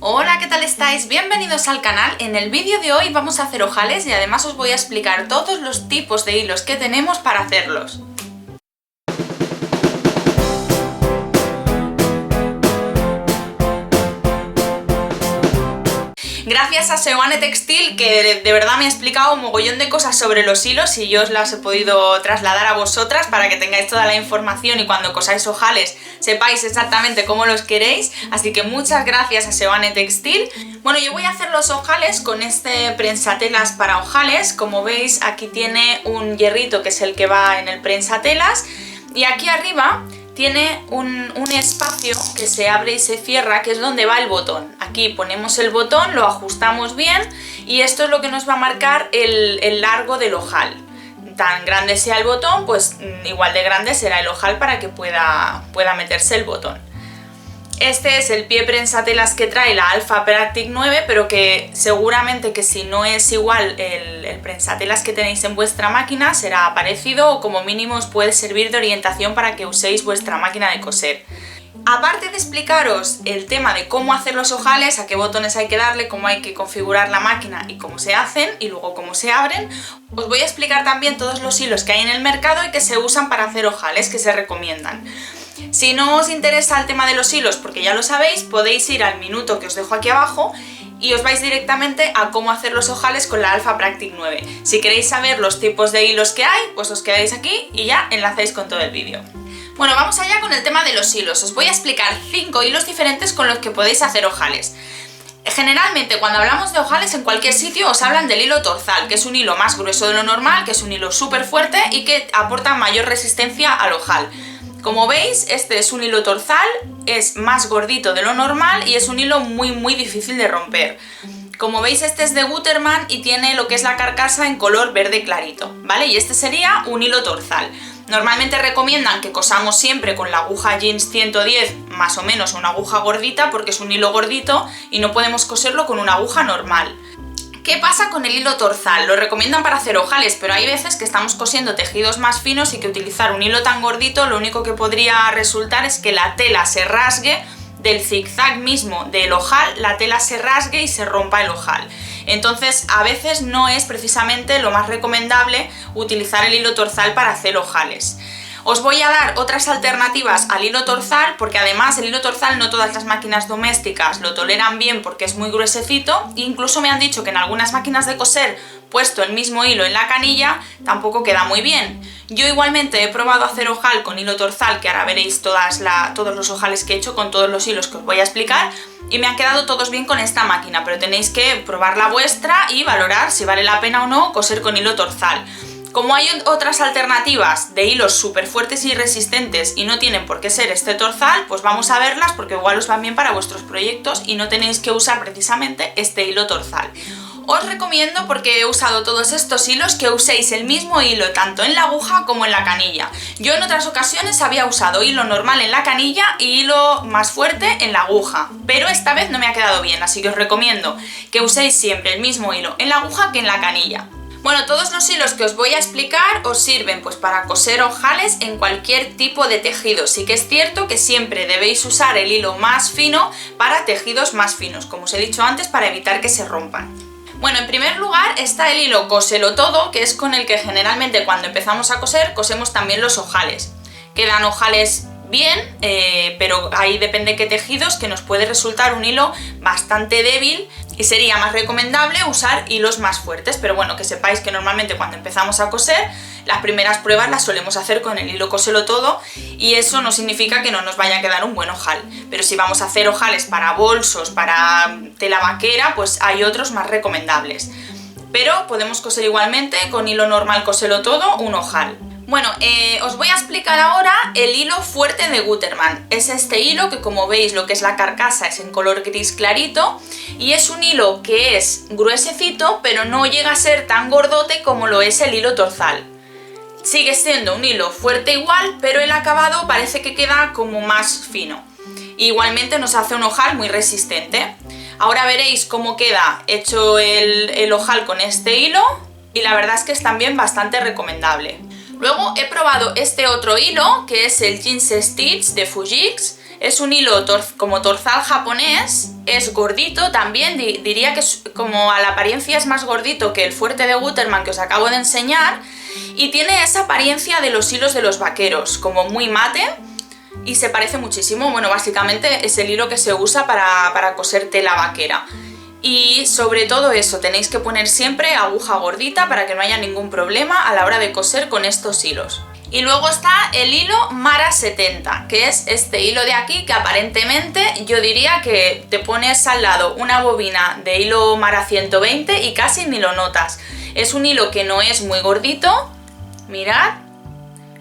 Hola, ¿qué tal estáis? Bienvenidos al canal. En el vídeo de hoy vamos a hacer ojales y además os voy a explicar todos los tipos de hilos que tenemos para hacerlos. Gracias a Seoane Textil, que de verdad me ha explicado un mogollón de cosas sobre los hilos y yo os las he podido trasladar a vosotras para que tengáis toda la información y cuando cosáis ojales sepáis exactamente cómo los queréis, así que muchas gracias a Seoane Textil. Bueno, yo voy a hacer los ojales con este prensatelas para ojales. Como veis, aquí tiene un hierrito que es el que va en el prensatelas y aquí arriba tiene un espacio que se abre y se cierra, que es donde va el botón. Aquí ponemos el botón, lo ajustamos bien y esto es lo que nos va a marcar el largo del ojal. Tan grande sea el botón, pues igual de grande será el ojal para que pueda meterse el botón. Este es el pie prensatelas que trae la Alpha Practic 9, pero que seguramente que si no es igual el prensatelas que tenéis en vuestra máquina será parecido o como mínimo os puede servir de orientación para que uséis vuestra máquina de coser. Aparte de explicaros el tema de cómo hacer los ojales, a qué botones hay que darle, cómo hay que configurar la máquina y cómo se hacen y luego cómo se abren, os voy a explicar también todos los hilos que hay en el mercado y que se usan para hacer ojales, que se recomiendan. Si no os interesa el tema de los hilos, porque ya lo sabéis, podéis ir al minuto que os dejo aquí abajo y os vais directamente a cómo hacer los ojales con la Alpha Practic 9. Si queréis saber los tipos de hilos que hay, pues os quedáis aquí y ya enlazáis con todo el vídeo. Bueno, vamos allá con el tema de los hilos. Os voy a explicar 5 hilos diferentes con los que podéis hacer ojales. Generalmente cuando hablamos de ojales en cualquier sitio os hablan del hilo torzal, que es un hilo más grueso de lo normal, que es un hilo súper fuerte y que aporta mayor resistencia al ojal. Como veis, este es un hilo torzal, es más gordito de lo normal y es un hilo muy difícil de romper. Como veis, este es de Gutermann y tiene lo que es la carcasa en color verde clarito, ¿vale? Y este sería un hilo torzal. Normalmente recomiendan que cosamos siempre con la aguja Jeans 110, más o menos una aguja gordita, porque es un hilo gordito y no podemos coserlo con una aguja normal. ¿Qué pasa con el hilo torzal? Lo recomiendan para hacer ojales, pero hay veces que estamos cosiendo tejidos más finos y que utilizar un hilo tan gordito lo único que podría resultar es que la tela se rasgue del zigzag mismo del ojal, la tela se rasgue y se rompa el ojal. Entonces a veces no es precisamente lo más recomendable utilizar el hilo torzal para hacer ojales. Os voy a dar otras alternativas al hilo torzal porque además el hilo torzal no todas las máquinas domésticas lo toleran bien porque es muy gruesecito e incluso me han dicho que en algunas máquinas de coser puesto el mismo hilo en la canilla tampoco queda muy bien. Yo igualmente he probado hacer ojal con hilo torzal, que ahora veréis todos los ojales que he hecho con todos los hilos que os voy a explicar y me han quedado todos bien con esta máquina, pero tenéis que probar la vuestra y valorar si vale la pena o no coser con hilo torzal. Como hay otras alternativas de hilos súper fuertes y resistentes y no tienen por qué ser este torzal, pues vamos a verlas porque igual os van bien para vuestros proyectos y no tenéis que usar precisamente este hilo torzal. Os recomiendo, porque he usado todos estos hilos, que uséis el mismo hilo tanto en la aguja como en la canilla. Yo en otras ocasiones había usado hilo normal en la canilla y hilo más fuerte en la aguja, pero esta vez no me ha quedado bien, así que os recomiendo que uséis siempre el mismo hilo en la aguja que en la canilla. Bueno, todos los hilos que os voy a explicar os sirven pues para coser ojales en cualquier tipo de tejido. Sí que es cierto que siempre debéis usar el hilo más fino para tejidos más finos, como os he dicho antes, para evitar que se rompan. Bueno, en primer lugar está el hilo Cóselo Todo, que es con el que generalmente cuando empezamos a coser cosemos también los ojales. Quedan ojales bien, pero ahí depende qué tejidos, que nos puede resultar un hilo bastante débil y sería más recomendable usar hilos más fuertes, pero bueno, que sepáis que normalmente cuando empezamos a coser las primeras pruebas las solemos hacer con el hilo Cóselo Todo y eso no significa que no nos vaya a quedar un buen ojal, pero si vamos a hacer ojales para bolsos, para tela vaquera, pues hay otros más recomendables, pero podemos coser igualmente con hilo normal Cóselo Todo un ojal. Bueno, os voy a explicar ahora el hilo fuerte de Gutermann. Es este hilo que, como veis, lo que es la carcasa es en color gris clarito y es un hilo que es gruesecito, pero no llega a ser tan gordote como lo es el hilo torzal. Sigue siendo un hilo fuerte igual, pero el acabado parece que queda como más fino. Igualmente nos hace un ojal muy resistente. Ahora veréis cómo queda hecho el ojal con este hilo y la verdad es que es también bastante recomendable. Luego he probado este otro hilo, que es el Jeans Stitch de Fujix. Es un hilo como torzal japonés, es gordito también, diría que como a la apariencia es más gordito que el fuerte de Gutermann que os acabo de enseñar, y tiene esa apariencia de los hilos de los vaqueros, como muy mate, y se parece muchísimo. Bueno, básicamente es el hilo que se usa para coser tela vaquera. Y sobre todo eso, tenéis que poner siempre aguja gordita para que no haya ningún problema a la hora de coser con estos hilos. Y luego está el hilo Mara 70, que es este hilo de aquí, que aparentemente yo diría que te pones al lado una bobina de hilo Mara 120 y casi ni lo notas. Es un hilo que no es muy gordito, mirad,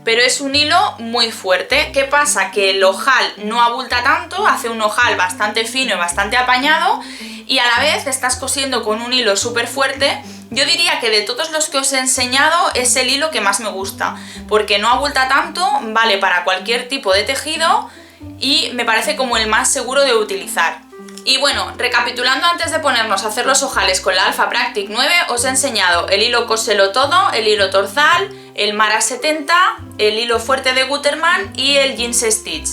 pero es un hilo muy fuerte. ¿Qué pasa? Que el ojal no abulta tanto, hace un ojal bastante fino y bastante apañado, y a la vez estás cosiendo con un hilo súper fuerte. Yo diría que de todos los que os he enseñado es el hilo que más me gusta, porque no abulta tanto, vale para cualquier tipo de tejido y me parece como el más seguro de utilizar. Y bueno, recapitulando antes de ponernos a hacer los ojales con la Alpha Practic 9, os he enseñado el hilo Cóselo Todo, el hilo torzal, el Mara 70, el hilo fuerte de Gutermann y el Jeans Stitch.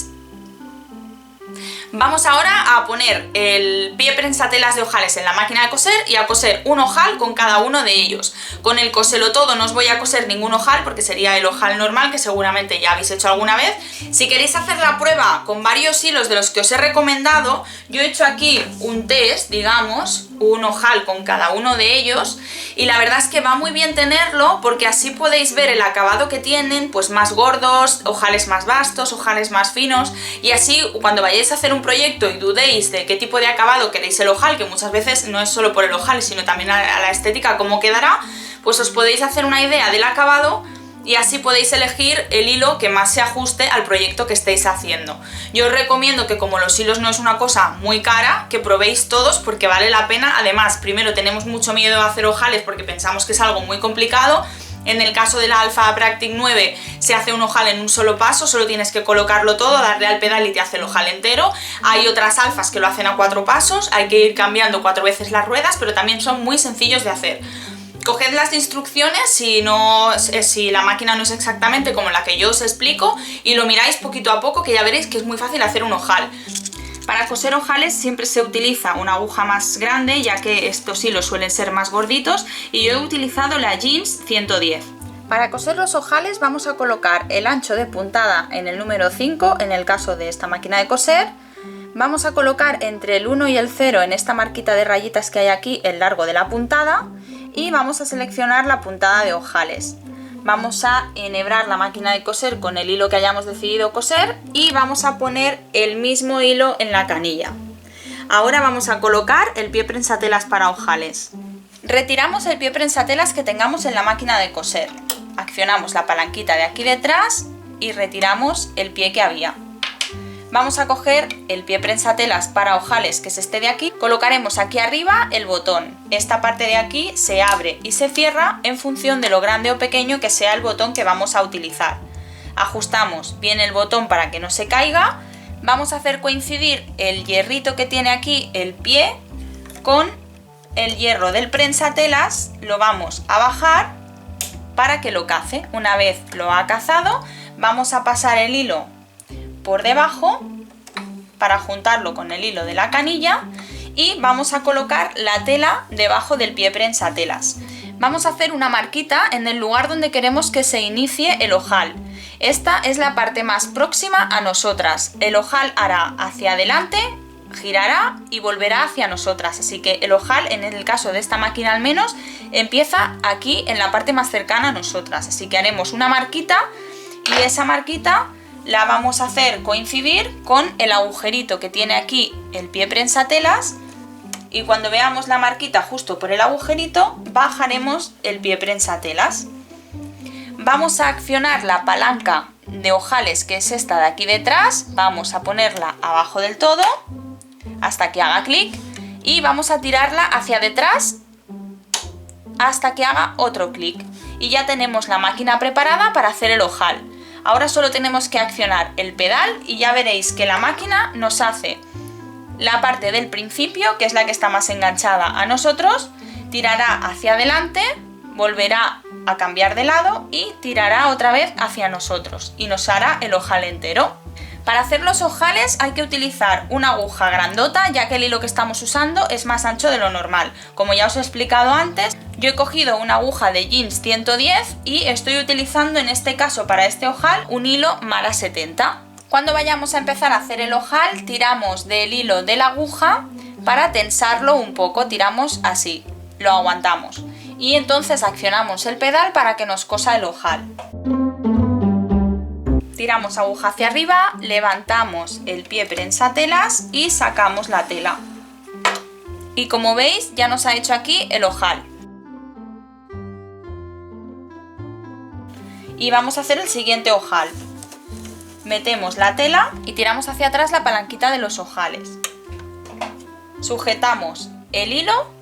Vamos ahora a poner el pie prensatelas de ojales en la máquina de coser y a coser un ojal con cada uno de ellos. Con el Cóselo Todo no os voy a coser ningún ojal porque sería el ojal normal que seguramente ya habéis hecho alguna vez. Si queréis hacer la prueba con varios hilos de los que os he recomendado, yo he hecho aquí un test, digamos, un ojal con cada uno de ellos, y la verdad es que va muy bien tenerlo porque así podéis ver el acabado que tienen, pues más gordos, ojales más vastos, ojales más finos, y así cuando vayáis a hacer un proyecto y dudéis de qué tipo de acabado queréis el ojal, que muchas veces no es solo por el ojal sino también a la estética cómo quedará, pues os podéis hacer una idea del acabado y así podéis elegir el hilo que más se ajuste al proyecto que estéis haciendo. Yo os recomiendo que, como los hilos no es una cosa muy cara, que probéis todos porque vale la pena. Además, primero tenemos mucho miedo a hacer ojales porque pensamos que es algo muy complicado. En el caso de la Alpha Practic 9 se hace un ojal en un solo paso, solo tienes que colocarlo todo, darle al pedal y te hace el ojal entero. Hay otras alfas que lo hacen a 4 pasos, hay que ir cambiando 4 veces las ruedas, pero también son muy sencillos de hacer. Coged las instrucciones si la máquina no es exactamente como la que yo os explico y lo miráis poquito a poco, que ya veréis que es muy fácil hacer un ojal. Para coser ojales siempre se utiliza una aguja más grande, ya que estos hilos suelen ser más gorditos, y yo he utilizado la Jeans 110. Para coser los ojales vamos a colocar el ancho de puntada en el número 5, en el caso de esta máquina de coser. Vamos a colocar entre el 1 y el 0 en esta marquita de rayitas que hay aquí el largo de la puntada y vamos a seleccionar la puntada de ojales. Vamos a enhebrar la máquina de coser con el hilo que hayamos decidido coser y vamos a poner el mismo hilo en la canilla. Ahora vamos a colocar el pie prensatelas para ojales. Retiramos el pie prensatelas que tengamos en la máquina de coser. Accionamos la palanquita de aquí detrás y retiramos el pie que había. Vamos a coger el pie prensatelas para ojales, que es este de aquí, colocaremos aquí arriba el botón. Esta parte de aquí se abre y se cierra en función de lo grande o pequeño que sea el botón que vamos a utilizar. Ajustamos bien el botón para que no se caiga. Vamos a hacer coincidir el hierrito que tiene aquí el pie con el hierro del prensatelas, lo vamos a bajar para que lo cace. Una vez lo ha cazado, vamos a pasar el hilo por debajo para juntarlo con el hilo de la canilla y vamos a colocar la tela debajo del pie prensatelas. Vamos a hacer una marquita en el lugar donde queremos que se inicie el ojal. Esta es la parte más próxima a nosotras. El ojal hará hacia adelante, girará y volverá hacia nosotras, así que el ojal, en el caso de esta máquina al menos, empieza aquí en la parte más cercana a nosotras, así que haremos una marquita y esa marquita la vamos a hacer coincidir con el agujerito que tiene aquí el pie prensatelas, y cuando veamos la marquita justo por el agujerito bajaremos el pie prensatelas. Vamos a accionar la palanca de ojales, que es esta de aquí detrás, vamos a ponerla abajo del todo hasta que haga clic y vamos a tirarla hacia detrás hasta que haga otro clic y ya tenemos la máquina preparada para hacer el ojal. Ahora solo tenemos que accionar el pedal y ya veréis que la máquina nos hace la parte del principio, que es la que está más enganchada a nosotros, tirará hacia adelante, volverá a cambiar de lado y tirará otra vez hacia nosotros y nos hará el ojal entero. Para hacer los ojales hay que utilizar una aguja grandota, ya que el hilo que estamos usando es más ancho de lo normal. Como ya os he explicado antes, yo he cogido una aguja de jeans 110 y estoy utilizando en este caso para este ojal un hilo Mara 70. Cuando vayamos a empezar a hacer el ojal, tiramos del hilo de la aguja para tensarlo un poco, tiramos así, lo aguantamos. Y entonces accionamos el pedal para que nos cosa el ojal. Tiramos aguja hacia arriba, levantamos el pie prensatelas y sacamos la tela. Y como veis, ya nos ha hecho aquí el ojal. Y vamos a hacer el siguiente ojal. Metemos la tela y tiramos hacia atrás la palanquita de los ojales. Sujetamos el hilo.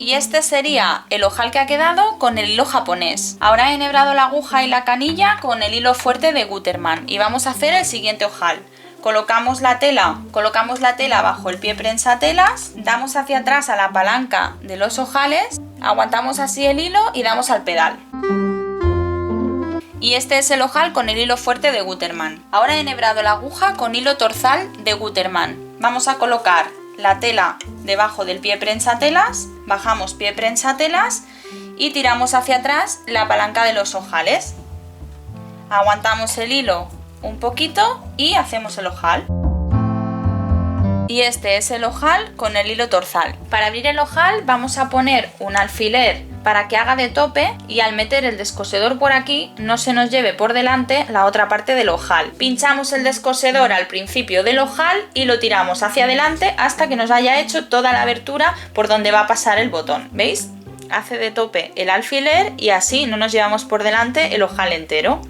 Y este sería el ojal que ha quedado con el hilo japonés. Ahora he enhebrado la aguja y la canilla con el hilo fuerte de Gutermann y vamos a hacer el siguiente ojal. Colocamos la tela bajo el pie prensatelas, damos hacia atrás a la palanca de los ojales, aguantamos así el hilo y damos al pedal. Y este es el ojal con el hilo fuerte de Gutermann. Ahora he enhebrado la aguja con hilo torzal de Gutermann. Vamos a colocar la tela debajo del pie prensatelas, bajamos pie prensatelas y tiramos hacia atrás la palanca de los ojales. Aguantamos el hilo un poquito y hacemos el ojal. Y este es el ojal con el hilo torzal. Para abrir el ojal vamos a poner un alfiler para que haga de tope y al meter el descosedor por aquí no se nos lleve por delante la otra parte del ojal. Pinchamos el descosedor al principio del ojal y lo tiramos hacia adelante hasta que nos haya hecho toda la abertura por donde va a pasar el botón. ¿Veis? Hace de tope el alfiler y así no nos llevamos por delante el ojal entero.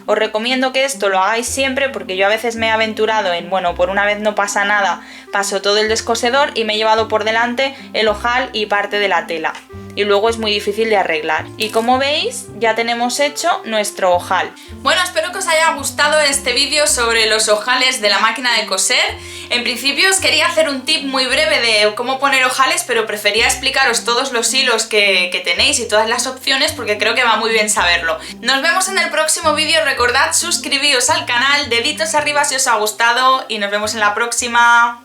Os recomiendo que esto lo hagáis siempre porque yo a veces me he aventurado en, bueno, por una vez no pasa nada, paso todo el descosedor y me he llevado por delante el ojal y parte de la tela. Y luego es muy difícil de arreglar. Y como veis, ya tenemos hecho nuestro ojal. Bueno, espero que os haya gustado este vídeo sobre los ojales de la máquina de coser. En principio os quería hacer un tip muy breve de cómo poner ojales, pero prefería explicaros todos los hilos que tenéis y todas las opciones porque creo que va muy bien saberlo. Nos vemos en el próximo vídeo. Recordad suscribiros al canal, deditos arriba si os ha gustado y nos vemos en la próxima.